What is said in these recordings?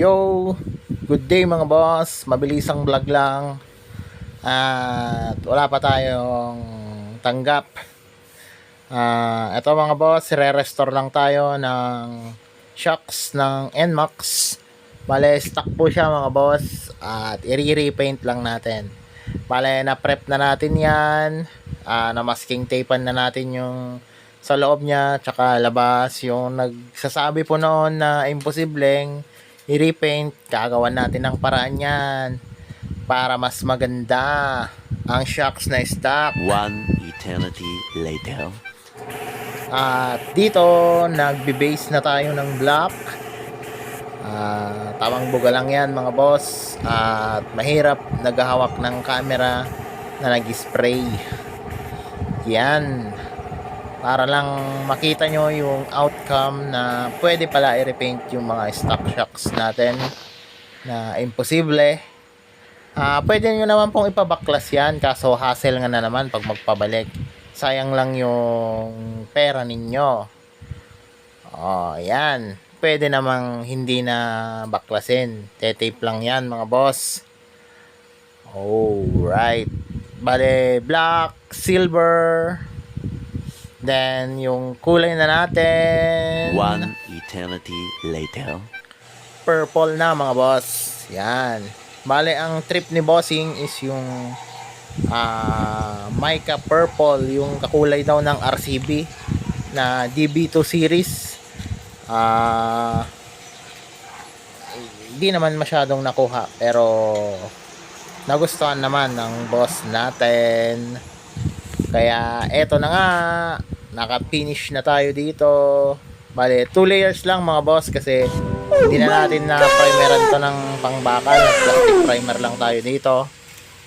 Yo, good day mga boss. Mabilisang vlog lang. At wala pa tayong tanggap. Ito mga boss, re-restore lang tayo ng shocks ng NMAX. Bale, stock po siya mga boss. At i-repaint lang natin. Bale, na-prep na natin yan. Na-masking tapean na natin yung sa loob niya, tsaka labas. Yung nagsasabi po noon na imposibleng i-repaint, gagawan natin ng paraan yan para mas maganda ang shocks na stock. One eternity later. At dito, nagbe-base na tayo ng block. Tamang buga lang yan mga boss. At mahirap naghahawak ng camera na nag-spray. Yan. Para lang makita nyo yung outcome na pwede pala i-repaint yung mga stock shocks natin na imposible. Pwede nyo naman pong ipabaklas yan, kaso hassle nga na naman pag magpabalik. Sayang lang yung pera ninyo. Yan. Pwede namang hindi na baklasin. Te-tape lang yan mga boss. Alright. Bale, black, silver, then yung kulay na natin, One eternity later. purple na mga boss. Yan. Bale, ang trip ni bossing is yung mica purple, yung kakulay daw ng RCB na DB2 series. Hindi naman masyadong nakuha, pero nagustuhan naman ng boss natin. Kaya eto na nga, naka-finish na tayo dito. Bale, 2 layers lang mga boss kasi hindi na natin na primeran to ng pangbakal. Plastic primer lang tayo dito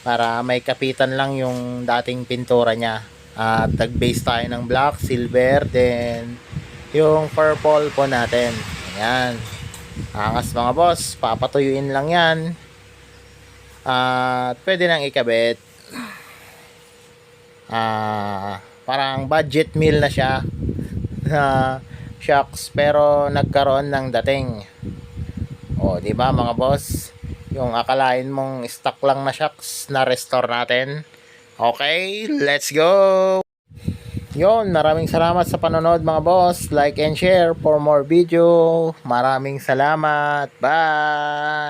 para may kapitan lang yung dating pintura niya. At nag-base tayo ng black, silver, then yung purple po natin. Ayan. Angas mga boss, papatuyuin lang yan. At pwede nang ikabit. Parang budget meal na siya na shocks, pero nagkaroon ng dating. Di ba mga boss, yung akalain mong stock lang na shocks na restore natin. Okay, let's go. Yon, maraming salamat sa panonood mga boss. Like and share for more video. Maraming salamat. Bye.